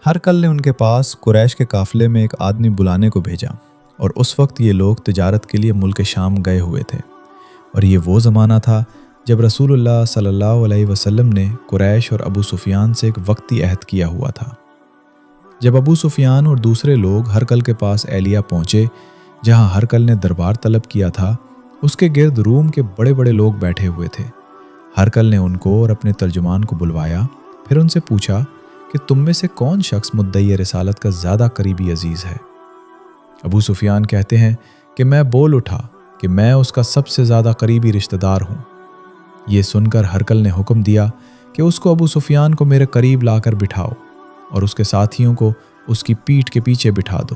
ہرقل نے ان کے پاس قریش کے قافلے میں ایک آدمی بلانے کو بھیجا، اور اس وقت یہ لوگ تجارت کے لیے ملک شام گئے ہوئے تھے، اور یہ وہ زمانہ تھا جب رسول اللہ صلی اللہ علیہ وسلم نے قریش اور ابو سفیان سے ایک وقتی عہد کیا ہوا تھا۔ جب ابو سفیان اور دوسرے لوگ ہرقل کے پاس ایلیہ پہنچے جہاں ہرقل نے دربار طلب کیا تھا، اس کے گرد روم کے بڑے بڑے لوگ بیٹھے ہوئے تھے۔ ہرقل نے ان کو اور اپنے ترجمان کو بلوایا، پھر ان سے پوچھا کہ تم میں سے کون شخص مدعی رسالت کا زیادہ قریبی عزیز ہے؟ ابو سفیان کہتے ہیں کہ میں بول اٹھا کہ میں اس کا سب سے زیادہ قریبی رشتہ دار ہوں۔ یہ سن کر ہرقل نے حکم دیا کہ اس کو ابو سفیان کو میرے قریب لا کر بٹھاؤ اور اس کے ساتھیوں کو اس کی پیٹھ کے پیچھے بٹھا دو۔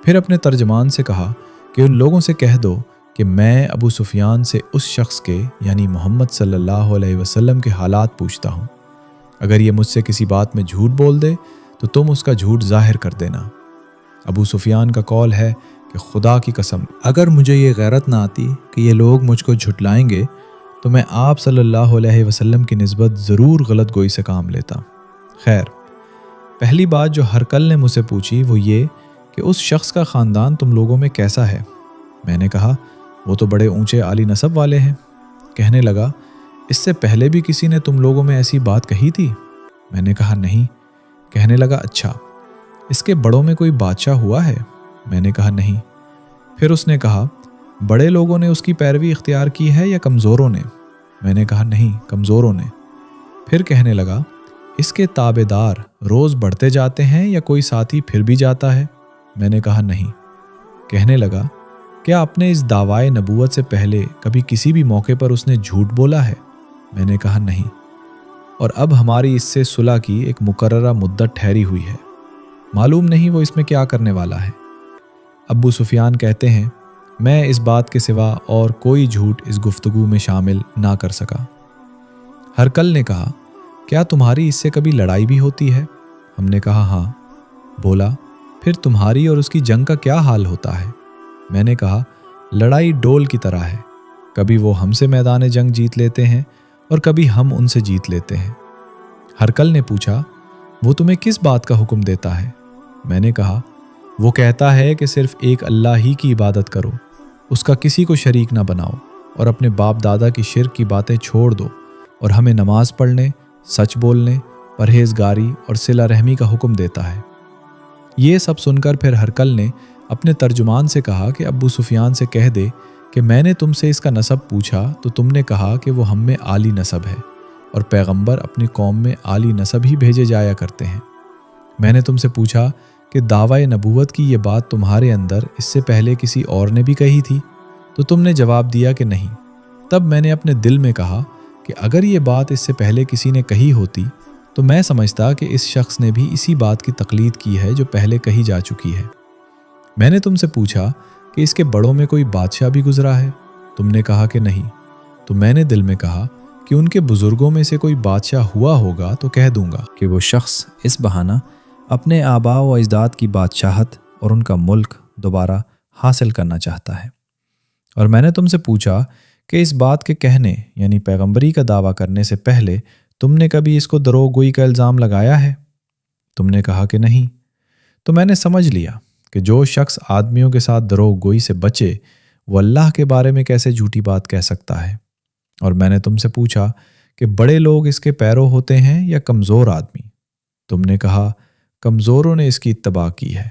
پھر اپنے ترجمان سے کہا کہ ان لوگوں سے کہہ دو کہ میں ابو سفیان سے اس شخص کے یعنی محمد صلی اللہ علیہ وسلم کے حالات پوچھتا ہوں۔ اگر یہ مجھ سے کسی بات میں جھوٹ بول دے تو تم اس کا جھوٹ ظاہر کر دینا۔ ابو سفیان کا قول ہے کہ خدا کی قسم اگر مجھے یہ غیرت نہ آتی کہ یہ لوگ مجھ کو جھٹلائیں گے تو میں آپ صلی اللہ علیہ وسلم کی نسبت ضرور غلط گوئی سے کام لیتا۔ خیر، پہلی بات جو ہرقل نے مجھ سے پوچھی وہ یہ کہ اس شخص کا خاندان تم لوگوں میں کیسا ہے؟ میں نے کہا وہ تو بڑے اونچے عالی نسب والے ہیں۔ کہنے لگا اس سے پہلے بھی کسی نے تم لوگوں میں ایسی بات کہی تھی؟ میں نے کہا نہیں۔ کہنے لگا اچھا، اس کے بڑوں میں کوئی بادشاہ ہوا ہے؟ میں نے کہا نہیں۔ پھر اس نے کہا بڑے لوگوں نے اس کی پیروی اختیار کی ہے یا کمزوروں نے؟ میں نے کہا نہیں، کمزوروں نے۔ پھر کہنے لگا اس کے تابع دار روز بڑھتے جاتے ہیں یا کوئی ساتھی پھر بھی جاتا ہے؟ میں نے کہا نہیں۔ کہنے لگا کیا اپنے اس دعوائے نبوت سے پہلے کبھی کسی بھی موقع پر اس نے جھوٹ بولا ہے؟ میں نے کہا نہیں، اور اب ہماری اس سے صلح کی ایک مقررہ مدت ٹھہری ہوئی ہے، معلوم نہیں وہ اس میں کیا کرنے والا ہے۔ ابو سفیان کہتے ہیں میں اس بات کے سوا اور کوئی جھوٹ اس گفتگو میں شامل نہ کر سکا۔ ہرقل نے کہا کیا تمہاری اس سے کبھی لڑائی بھی ہوتی ہے؟ ہم نے کہا ہاں۔ بولا پھر تمہاری اور اس کی جنگ کا کیا حال ہوتا ہے؟ میں نے کہا لڑائی ڈول کی طرح ہے، کبھی وہ ہم سے میدان جنگ جیت لیتے ہیں اور کبھی ہم ان سے جیت لیتے ہیں۔ ہرقل نے پوچھا وہ تمہیں کس بات کا حکم دیتا ہے؟ میں نے کہا وہ کہتا ہے کہ صرف ایک اللہ ہی کی عبادت کرو، اس کا کسی کو شریک نہ بناؤ، اور اپنے باپ دادا کی شرک کی باتیں چھوڑ دو، اور ہمیں نماز پڑھنے، سچ بولنے، پرہیزگاری اور صلہ رحمی کا حکم دیتا ہے۔ یہ سب سن کر پھر ہرقل نے اپنے ترجمان سے کہا کہ ابو سفیان سے کہہ دے کہ میں نے تم سے اس کا نسب پوچھا تو تم نے کہا کہ وہ ہم میں عالی نسب ہے، اور پیغمبر اپنی قوم میں عالی نسب ہی بھیجے جایا کرتے ہیں۔ میں نے تم سے پوچھا کہ دعوی نبوت کی یہ بات تمہارے اندر اس سے پہلے کسی اور نے بھی کہی تھی، تو تم نے جواب دیا کہ نہیں۔ تب میں نے اپنے دل میں کہا کہ اگر یہ بات اس سے پہلے کسی نے کہی ہوتی تو میں سمجھتا کہ اس شخص نے بھی اسی بات کی تقلید کی ہے جو پہلے کہی جا چکی ہے۔ میں نے تم سے پوچھا کہ اس کے بڑوں میں کوئی بادشاہ بھی گزرا ہے؟ تم نے کہا کہ نہیں۔ تو میں نے دل میں کہا کہ ان کے بزرگوں میں سے کوئی بادشاہ ہوا ہوگا تو کہہ دوں گا کہ وہ شخص اس بہانہ اپنے آباء و اجداد کی بادشاہت اور ان کا ملک دوبارہ حاصل کرنا چاہتا ہے۔ اور میں نے تم سے پوچھا کہ اس بات کے کہنے یعنی پیغمبری کا دعویٰ کرنے سے پہلے تم نے کبھی اس کو دروغ گوئی کا الزام لگایا ہے؟ تم نے کہا کہ نہیں۔ تو میں نے سمجھ لیا کہ جو شخص آدمیوں کے ساتھ دروغ گوئی سے بچے وہ اللہ کے بارے میں کیسے جھوٹی بات کہہ سکتا ہے۔ اور میں نے تم سے پوچھا کہ بڑے لوگ اس کے پیرو ہوتے ہیں یا کمزور آدمی؟ تم نے کہا کمزوروں نے اس کی اتباع کی ہے۔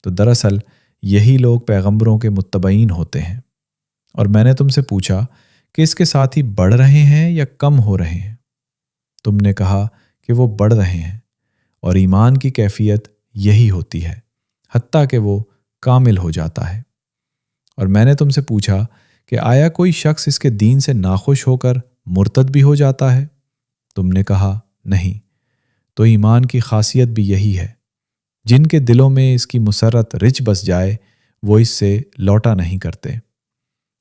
تو دراصل یہی لوگ پیغمبروں کے متبعین ہوتے ہیں۔ اور میں نے تم سے پوچھا کہ اس کے ساتھی بڑھ رہے ہیں یا کم ہو رہے ہیں؟ تم نے کہا کہ وہ بڑھ رہے ہیں، اور ایمان کی کیفیت یہی ہوتی ہے حتیٰ کہ وہ کامل ہو جاتا ہے۔ اور میں نے تم سے پوچھا کہ آیا کوئی شخص اس کے دین سے ناخوش ہو کر مرتد بھی ہو جاتا ہے؟ تم نے کہا نہیں۔ تو ایمان کی خاصیت بھی یہی ہے، جن کے دلوں میں اس کی مسرت رچ بس جائے وہ اس سے لوٹا نہیں کرتے۔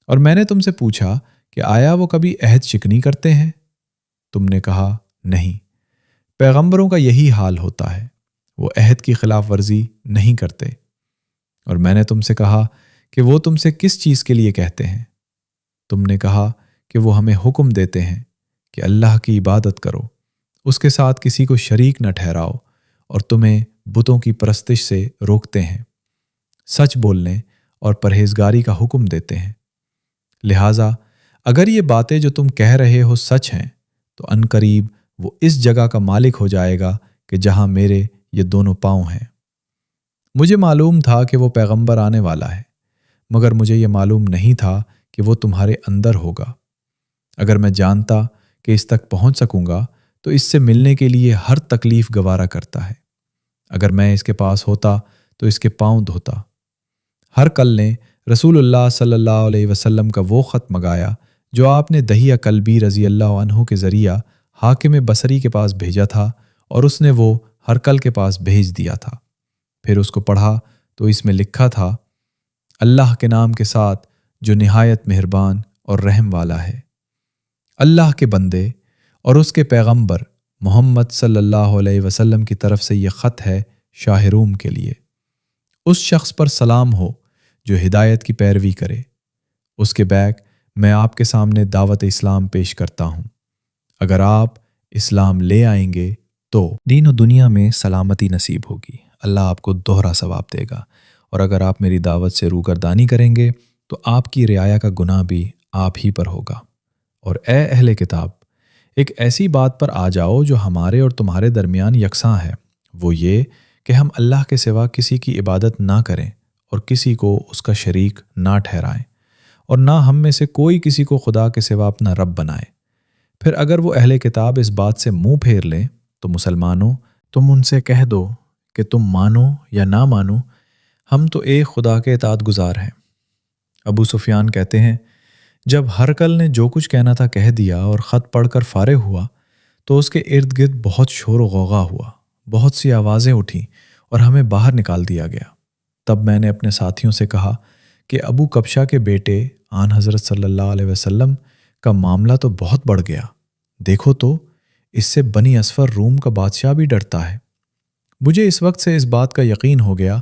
اور میں نے تم سے پوچھا کہ آیا وہ کبھی عہد شکنی کرتے ہیں؟ تم نے کہا نہیں۔ پیغمبروں کا یہی حال ہوتا ہے، وہ عہد کی خلاف ورزی نہیں کرتے۔ اور میں نے تم سے کہا کہ وہ تم سے کس چیز کے لیے کہتے ہیں؟ تم نے کہا کہ وہ ہمیں حکم دیتے ہیں کہ اللہ کی عبادت کرو، اس کے ساتھ کسی کو شریک نہ ٹھہراؤ، اور تمہیں بتوں کی پرستش سے روکتے ہیں، سچ بولنے اور پرہیزگاری کا حکم دیتے ہیں۔ لہٰذا اگر یہ باتیں جو تم کہہ رہے ہو سچ ہیں تو عنقریب وہ اس جگہ کا مالک ہو جائے گا کہ جہاں میرے یہ دونوں پاؤں ہیں۔ مجھے معلوم تھا کہ وہ پیغمبر آنے والا ہے، مگر مجھے یہ معلوم نہیں تھا کہ وہ تمہارے اندر ہوگا۔ اگر میں جانتا کہ اس تک پہنچ سکوں گا تو اس سے ملنے کے لیے ہر تکلیف گوارا کرتا ہے۔ اگر میں اس کے پاس ہوتا تو اس کے پاؤں دھوتا۔ ہرقل نے رسول اللہ صلی اللہ علیہ وسلم کا وہ خط منگایا جو آپ نے دحیہ کلبی رضی اللہ عنہ کے ذریعہ حاکم بصری کے پاس بھیجا تھا، اور اس نے وہ ہرقل کے پاس بھیج دیا تھا۔ پھر اس کو پڑھا تو اس میں لکھا تھا، اللہ کے نام کے ساتھ جو نہایت مہربان اور رحم والا ہے۔ اللہ کے بندے اور اس کے پیغمبر محمد صلی اللہ علیہ وسلم کی طرف سے یہ خط ہے شاہ روم کے لیے۔ اس شخص پر سلام ہو جو ہدایت کی پیروی کرے۔ اس کے بیک میں آپ کے سامنے دعوت اسلام پیش کرتا ہوں۔ اگر آپ اسلام لے آئیں گے تو دین و دنیا میں سلامتی نصیب ہوگی، اللہ آپ کو دوہرا ثواب دے گا، اور اگر آپ میری دعوت سے روگردانی کریں گے تو آپ کی رعایا کا گناہ بھی آپ ہی پر ہوگا۔ اور اے اہل کتاب، ایک ایسی بات پر آ جاؤ جو ہمارے اور تمہارے درمیان یکساں ہے، وہ یہ کہ ہم اللہ کے سوا کسی کی عبادت نہ کریں اور کسی کو اس کا شریک نہ ٹھہرائیں، اور نہ ہم میں سے کوئی کسی کو خدا کے سوا اپنا رب بنائے۔ پھر اگر وہ اہل کتاب اس بات سے منہ پھیر لیں تو مسلمانوں، تم ان سے کہہ دو کہ تم مانو یا نہ مانو، ہم تو ایک خدا کے اطاعت گزار ہیں۔ ابو سفیان کہتے ہیں، جب ہرقل نے جو کچھ کہنا تھا کہہ دیا اور خط پڑھ کر فارغ ہوا تو اس کے ارد گرد بہت شور و غوغا ہوا، بہت سی آوازیں اٹھیں اور ہمیں باہر نکال دیا گیا۔ تب میں نے اپنے ساتھیوں سے کہا کہ ابو کبشہ کے بیٹے آن حضرت صلی اللہ علیہ وسلم کا معاملہ تو بہت بڑھ گیا، دیکھو تو اس سے بنی اصفر روم کا بادشاہ بھی ڈرتا ہے۔ مجھے اس وقت سے اس بات کا یقین ہو گیا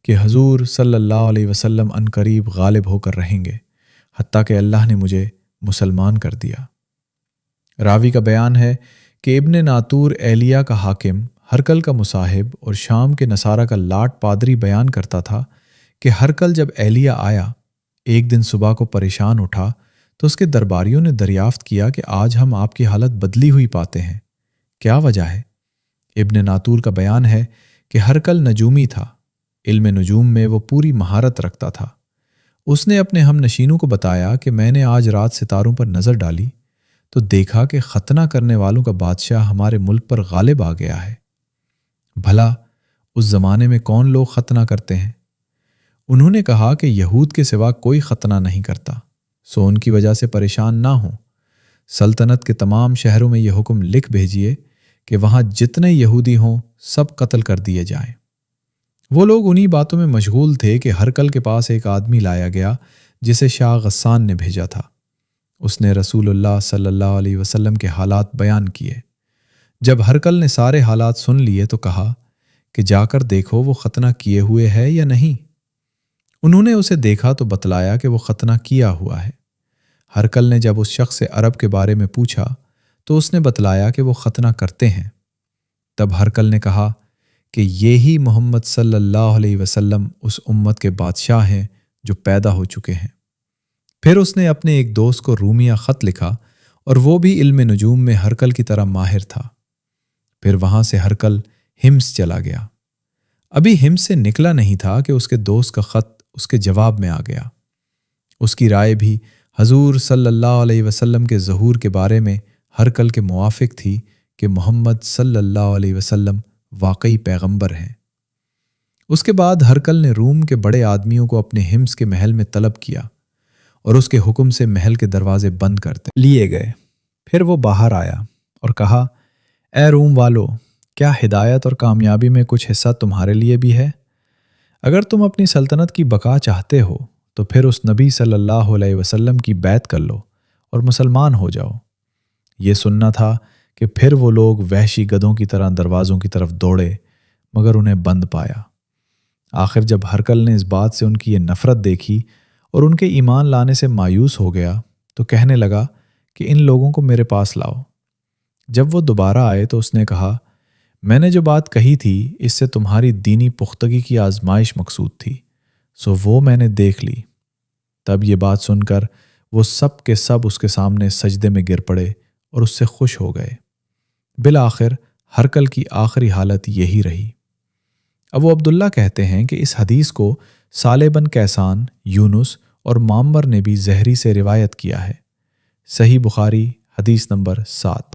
کہ حضور صلی اللہ علیہ وسلم عنقریب غالب ہو کر رہیں گے، حتیٰ کہ اللہ نے مجھے مسلمان کر دیا۔ راوی کا بیان ہے کہ ابن ناطور ایلیہ کا حاکم، ہرقل کا مصاحب اور شام کے نصارہ کا لاٹ پادری بیان کرتا تھا کہ ہرقل جب ایلیہ آیا، ایک دن صبح کو پریشان اٹھا تو اس کے درباریوں نے دریافت کیا کہ آج ہم آپ کی حالت بدلی ہوئی پاتے ہیں، کیا وجہ ہے؟ ابن ناطور کا بیان ہے کہ ہرقل نجومی تھا، علم نجوم میں وہ پوری مہارت رکھتا تھا۔ اس نے اپنے ہم نشینوں کو بتایا کہ میں نے آج رات ستاروں پر نظر ڈالی تو دیکھا کہ ختنہ کرنے والوں کا بادشاہ ہمارے ملک پر غالب آ گیا ہے۔ بھلا اس زمانے میں کون لوگ ختنہ کرتے ہیں؟ انہوں نے کہا کہ یہود کے سوا کوئی ختنہ نہیں کرتا، سو ان کی وجہ سے پریشان نہ ہوں۔ سلطنت کے تمام شہروں میں یہ حکم لکھ بھیجیے کہ وہاں جتنے یہودی ہوں سب قتل کر دیے جائیں۔ وہ لوگ انہی باتوں میں مشغول تھے کہ ہرقل کے پاس ایک آدمی لایا گیا جسے شاہ غسان نے بھیجا تھا۔ اس نے رسول اللہ صلی اللہ علیہ وسلم کے حالات بیان کیے۔ جب ہرقل نے سارے حالات سن لیے تو کہا کہ جا کر دیکھو وہ ختنہ کیے ہوئے ہے یا نہیں۔ انہوں نے اسے دیکھا تو بتلایا کہ وہ ختنہ کیا ہوا ہے۔ ہرقل نے جب اس شخص سے عرب کے بارے میں پوچھا تو اس نے بتلایا کہ وہ ختنہ کرتے ہیں۔ تب ہرقل نے کہا کہ یہی محمد صلی اللہ علیہ وسلم اس امت کے بادشاہ ہیں جو پیدا ہو چکے ہیں۔ پھر اس نے اپنے ایک دوست کو رومیہ خط لکھا، اور وہ بھی علم نجوم میں ہرقل کی طرح ماہر تھا۔ پھر وہاں سے ہرقل ہمس چلا گیا۔ ابھی ہمس سے نکلا نہیں تھا کہ اس کے دوست کا خط اس کے جواب میں آ گیا۔ اس کی رائے بھی حضور صلی اللہ علیہ وسلم کے ظہور کے بارے میں ہرقل کے موافق تھی کہ محمد صلی اللہ علیہ وسلم واقعی پیغمبر ہیں۔ اس کے بعد ہرقل نے روم کے بڑے آدمیوں کو اپنے ہمس کے محل میں طلب کیا، اور اس کے حکم سے محل کے دروازے بند کرتے لیے گئے۔ پھر وہ باہر آیا اور کہا، اے روم والو، کیا ہدایت اور کامیابی میں کچھ حصہ تمہارے لیے بھی ہے؟ اگر تم اپنی سلطنت کی بقا چاہتے ہو تو پھر اس نبی صلی اللہ علیہ وسلم کی بیعت کر لو اور مسلمان ہو جاؤ۔ یہ سننا تھا کہ پھر وہ لوگ وحشی گدھوں کی طرح دروازوں کی طرف دوڑے، مگر انہیں بند پایا۔ آخر جب ہرقل نے اس بات سے ان کی یہ نفرت دیکھی اور ان کے ایمان لانے سے مایوس ہو گیا تو کہنے لگا کہ ان لوگوں کو میرے پاس لاؤ۔ جب وہ دوبارہ آئے تو اس نے کہا، میں نے جو بات کہی تھی اس سے تمہاری دینی پختگی کی آزمائش مقصود تھی، سو وہ میں نے دیکھ لی۔ تب یہ بات سن کر وہ سب کے سب اس کے سامنے سجدے میں گر پڑے اور اس سے خوش ہو گئے۔ بالآخر ہرقل کی آخری حالت یہی رہی۔ ابو عبداللہ کہتے ہیں کہ اس حدیث کو صالح بن کیسان، یونس اور معمر نے بھی زہری سے روایت کیا ہے۔ صحیح بخاری حدیث نمبر 7۔